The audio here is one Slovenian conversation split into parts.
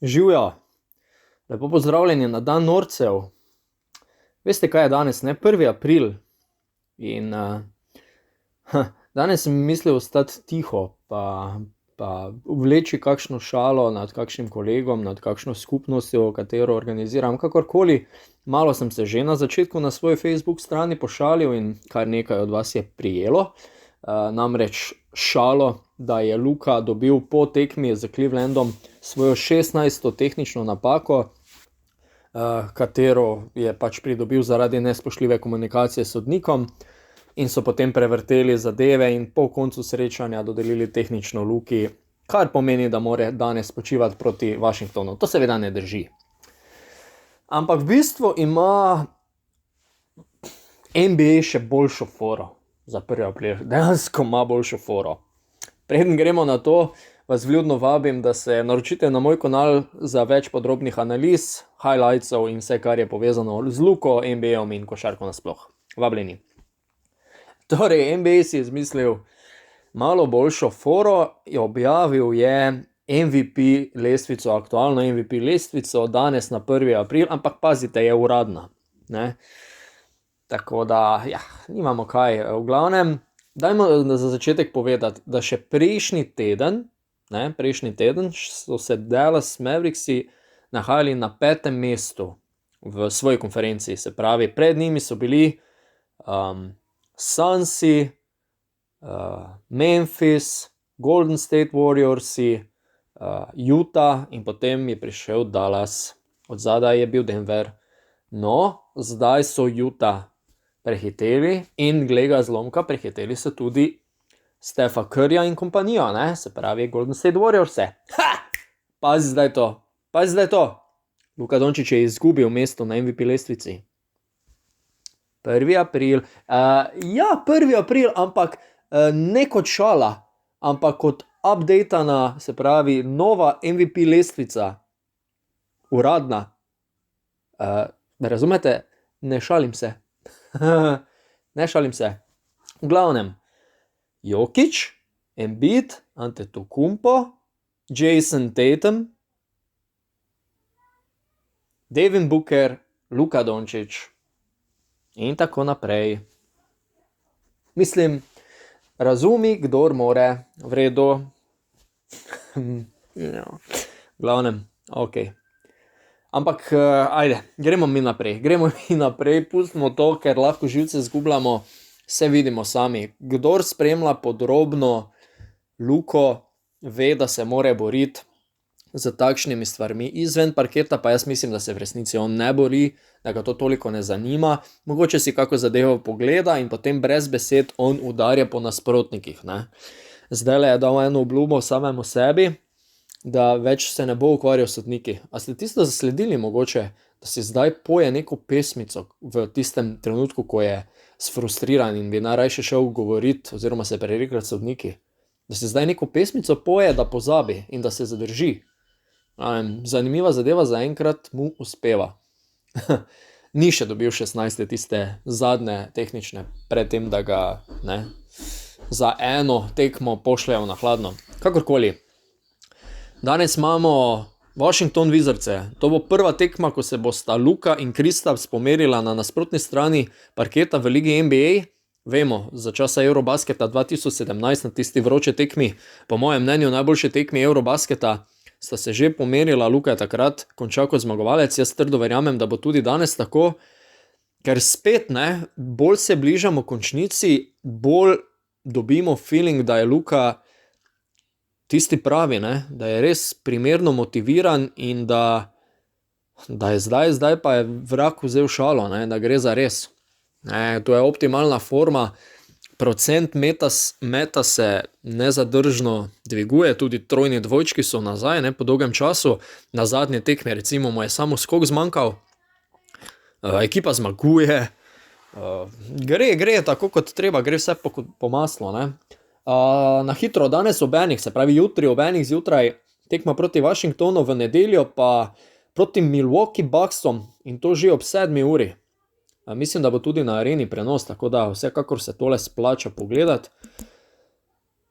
Živjo, lepo pozdravljeni na dan norcev. Veste, kaj je danes, ne? 1. april. In danes sem mislil ostati tiho, pa vleči kakšno šalo nad kakšnim kolegom, nad kakšno skupnostjo, katero organiziram, kakorkoli. Malo sem se že na začetku na svoji Facebook strani pošalil in kar nekaj od vas je prijelo. Namreč šalo, da je Luka dobil po tekmi z Clevelandom svojo 16. tehnično napako, katero je pač pridobil zaradi nespoštljive komunikacije s sodnikom, in so potem prevrteli zadeve in po koncu srečanja dodelili tehnično Luki, kar pomeni, da mora danes počivati proti Washingtonu. To seveda ne drži. Ampak v bistvu ima NBA še boljšo foro za 1. april. Dejansko ima boljšo foro. Preden gremo na to, vas vljudno vabim, da se naročite na moj kanal za več podrobnih analiz, highlightsov in vse, kar je povezano z Luko, NBA-om in košarko nasploh. Vabljeni. Torej, NBA si je izmislil malo boljšo foro, objavil je MVP lestvico, aktualno MVP lestvico danes na 1. april, ampak pazite, je uradna, ne. Tako da, ja, nimamo kaj. V glavnem, dajmo za začetek povedati, da še prejšnji teden so se Dallas Mavericksi nahajali na 5. mestu v svoji konferenci. Se pravi, pred njimi so bili Sunsi, Memphis, Golden State Warriorsi, Utah in potem je prišel Dallas. Od zadaj je bil Denver. No, zdaj so Utah prehiteli in glej ga zlomka, prehiteli so tudi Stefa Curryja in kompanijo, ne? Se pravi Golden State Warriorse. Pazi zdaj to. Luka Dončić je izgubil mesto na MVP lestvici. 1. april. Ja, 1. april, ampak ne kot šala, ampak kot updatana, se pravi nova MVP lestvica. Uradna. Razumete? Ne šalim se. V glavnem, Jokić, Embiid, Antetokounmpo, Jason Tatum, Devin Booker, Luka Dončić in tako naprej. Mislim, razumi, kdor more, v redu. V glavnem, okej. Ampak, ajde, gremo mi naprej, pustimo to, ker lahko živce zgubljamo, vse vidimo sami. Kdor spremlja podrobno Luko, ve, da se more boriti z takšnimi stvarmi izven parketa, pa jaz mislim, da se v resnici on ne bori, da ga to toliko ne zanima. Mogoče si kako zadevo pogleda in potem brez besed on udarja po nasprotnikih, ne. Zdajle je dal eno obljubo samemu sebi, da več se ne bo ukvarjal s sodniki. A ste tisto zasledili mogoče, da si zdaj poje neko pesmico v tistem trenutku, ko je sfrustriran in bi najrajše šel govoriti oziroma se prerekati s sodniki? Da si zdaj neko pesmico poje, da pozabi in da se zadrži. Zanimiva zadeva, zaenkrat mu uspeva. Ni še dobil 16. tiste zadnje tehnične, pred tem, da ga, ne, za eno tekmo pošljejo na hladno. Kakorkoli. Danes imamo Washington Wizardse. To bo prva tekma, ko se bosta Luka in Kristaps pomerila na nasprotni strani parketa v ligi NBA. Vemo, za časa Eurobasketa 2017 na tisti vroče tekmi, po mojem mnenju najboljše tekmi Eurobasketa, sta se že pomerila. Luka je takrat končal kot zmagovalec. Jaz trdo verjamem, da bo tudi danes tako, ker spet, ne, bolj se bližamo končnici, bolj dobimo feeling, da je Luka tisti pravi, ne, da je res primerno motiviran in da je zdaj pa je vrag vzel šalo, ne, da gre za res. To je optimalna forma, procent meta se nezadržno dviguje, tudi trojni dvojčki so nazaj, ne, po dolgem času. Na zadnje tekme recimo mu je samo skok zmanjkal. Ekipa zmaguje. Gre tako kot treba, gre vse po maslu, ne. Na hitro danes ob enih, se pravi jutri ob enih zjutraj, tekma proti Washingtonu, v nedeljo pa proti Milwaukee Bucksom in to že ob 7. uri. Mislim, da bo tudi na Areni prenos, tako da vsekakor se tole splača pogledati.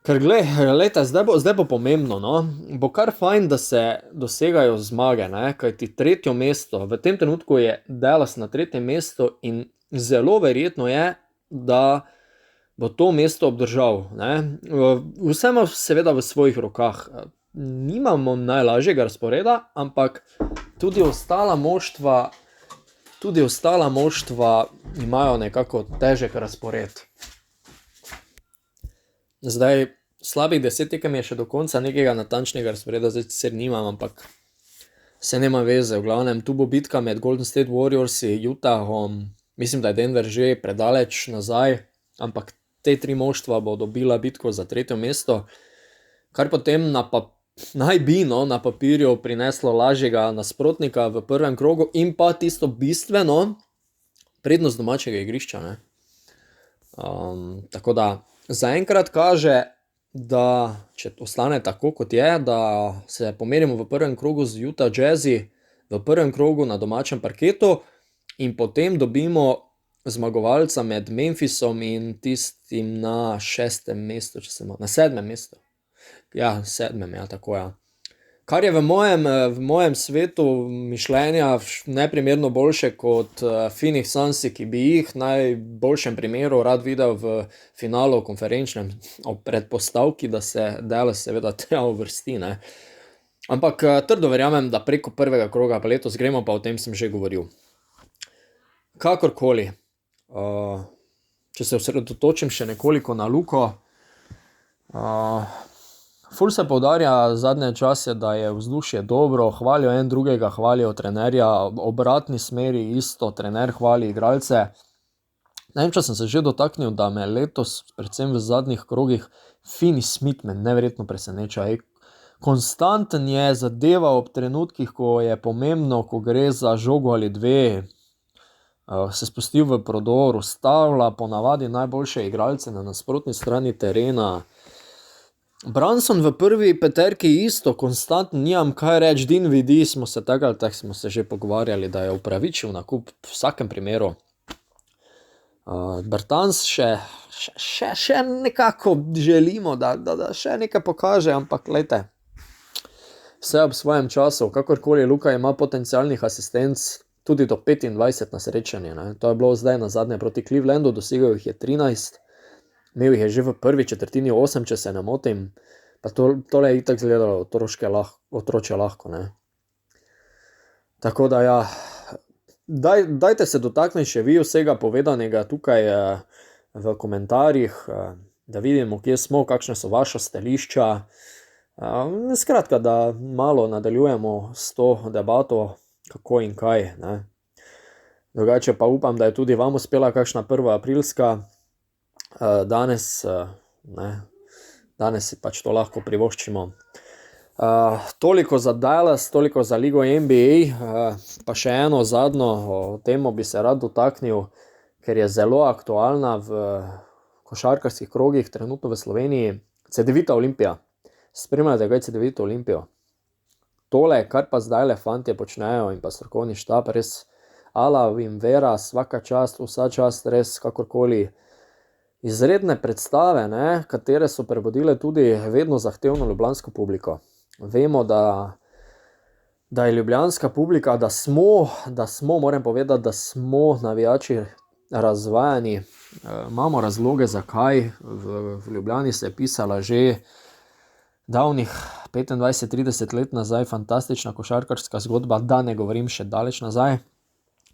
Ker glejte, zdaj bo pomembno, no. Bo kar fajn, da se dosegajo zmage, ne, kajti tretje mesto, v tem trenutku je Dallas na tretjem mestu in zelo verjetno je, da bo to mesto obdržal, ne. Vse ima seveda v svojih rokah. Nimamo najlažjega razporeda, ampak tudi ostala moštva imajo nekako težek razpored. Zdaj, slabih 10 tekem je še do konca, nekega natančnega razporeda zdaj sicer nimam, ampak se nema veze. V glavnem, tu bo bitka med Golden State Warriorsi, Utahom, mislim, da je Denver že predaleč nazaj, ampak te tri moštva bo dobila bitko za tretje mesto, kar potem naj bi na papirju prineslo lažjega nasprotnika v prvem krogu in pa tisto bistveno prednost domačega igrišča, ne. Tako da zaenkrat kaže, da če ostane tako, kot je, da se pomerimo v prvem krogu z Utah Jazzi, v prvem krogu na domačem parketu in potem dobimo zmagovalca med Memphisom in tistim na 6. mestu, na 7. mestu. Ja, 7. ja, tako ja. Kar je v mojem svetu mišljenja neprimerno boljše kot Phoenix Sunsi, ki bi jih v najboljšem primeru rad videl v finalu konferenčnem, ob predpostavki, da se Dallas seveda tja uvrsti, ne. Ampak trdo verjamem, da preko prvega kroga pa letos gremo, pa o tem sem že govoril. Kakorkoli, če se osredotočim še nekoliko na Luko, ful se poudarja zadnje čase, da je vzdušje dobro, hvalijo en drugega, hvalijo trenerja, obratni smeri isto, trener hvali igralce. Ne vem, če sem se že dotaknil, da me letos, predvsem v zadnjih krogih, Finney Smith me neverjetno preseneča. Konstanten je, zadeva ob trenutkih, ko je pomembno, ko gre za žogo ali dve, se spustil v prodor, ustavlja ponavadi najboljše igralce na nasprotni strani terena. Brunson v prvi peterki isto, konstantno, nimam kaj reči, Dinwiddie smo se smo se že pogovarjali, da je upravičil nakup v vsakem primeru. Bertans še nekako želimo, da še nekaj pokaže, ampak glejte, vse ob svojem času, kakorkoli, Luka ima potencialnih asistenc tudi do 25 na srečanje, ne. To je bilo zdaj nazadnje proti Clevelandu, dosegel jih je 13. Imel jih je že v prvi četrtini 8, če se ne motim, pa tole je itak izgledalo otročje lahko, ne. Tako da ja, dajte se dotakniti še vi vsega povedanega tukaj v komentarjih, da vidimo, kje smo, kakšne so vaša stališča. Skratka, da malo nadaljujemo s to debato, kako in kaj, ne. Drugače pa upam, da je tudi vam uspela kakšna 1. aprilska. Danes si pač to lahko privoščimo. Toliko za Dallas, toliko za ligo NBA, pa še eno zadnjo temo bi se rad dotaknil, ker je zelo aktualna v košarkarskih krogih trenutno v Sloveniji. Cedevita Olimpija. Spremljate kaj Cedevito Olimpijo? Tole, kar pa zdajle fantje počnejo in pa strokovni štab, res ala in vera, svaka čast, vsa čast, res kakorkoli. Izredne predstave, ne, katere so prebudile tudi vedno zahtevno ljubljansko publiko. Vemo, da je ljubljanska publika, da smo, moram povedati, da smo navijači razvajani. Imamo razloge, zakaj. V Ljubljani se je pisala že davnih 25-30 let nazaj fantastična košarkarska zgodba, da ne govorim še daleč nazaj.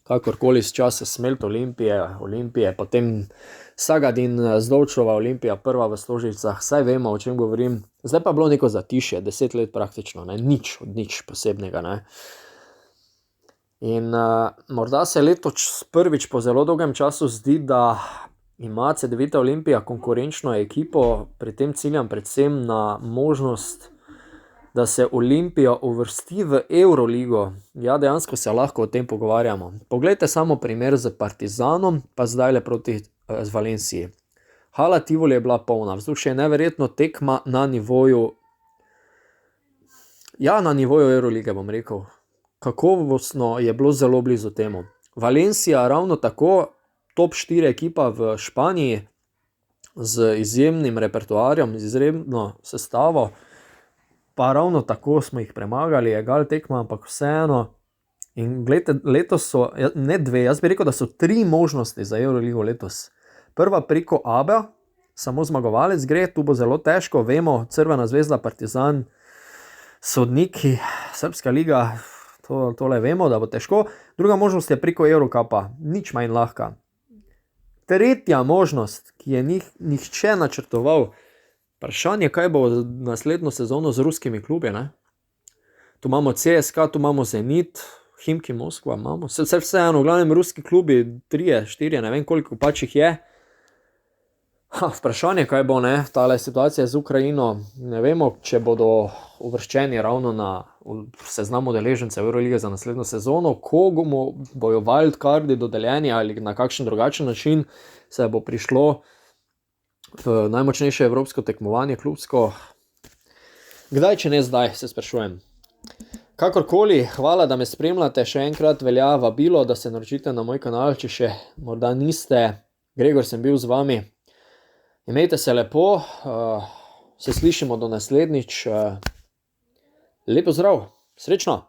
Kakorkoli s časa Smelt Olimpije, potem Sagadin, Zdolčova Olimpija, prva v Stožicah, saj vemo, o čem govorim. Zdaj pa je bilo neko zatišje, 10 let praktično, ne, nič posebnega, ne. In morda se letos prvič po zelo dolgem času zdi, da ima Cedevita Olimpija konkurenčno ekipo, pri tem ciljam predvsem na možnost, da se Olimpija uvrsti v Euroligo. Ja, dejansko se lahko o tem pogovarjamo. Poglejte samo primer z Partizanom, pa zdajle proti Valenciji. Hala Tivoli je bila polna, vzdušje je neverjetno, tekma na nivoju Eurolige, bom rekel. Kakovostno je bilo zelo blizu temu. Valencia ravno tako, top 4 ekipa v Španiji, z izjemnim repertoarjem, z izjemno sestavo, pa ravno tako smo jih premagali, egal tekma, ampak vseeno. In gledajte, letos so, ne dve, jaz bi rekel, da so 3 možnosti za Euroligo letos. Prva preko ABA, samo zmagovalec gre, tu bo zelo težko, vemo, Crvena zvezda, Partizan, sodniki, Srpska liga, tole vemo, da bo težko. Druga možnost je preko Eurocupa, nič manj lahka. Tretja možnost, ki je nihče načrtoval, vprašanje, kaj bo naslednjo sezono z ruskimi klubi, ne? Tu imamo CSKA, tu imamo Zenit, Himki Moskva imamo, vseeno, v glavnem ruski klubi, 3, 4, ne vem koliko pač jih je. Vprašanje, kaj bo, ne, tale situacija z Ukrajino, ne vemo, če bodo uvrščeni ravno na seznamu udeležencev Eurolige za naslednjo sezono, komu bojo wildcardi dodeljeni ali na kakšen drugačen način se bo prišlo v najmočnejše evropsko tekmovanje klubsko. Kdaj, če ne zdaj, se sprašujem. Kakorkoli, hvala, da me spremljate, še enkrat velja vabilo, da se naročite na moj kanal, če še morda niste. Gregor sem bil z vami. Imejte se lepo, se slišimo do naslednjič. Lep pozdrav, srečno!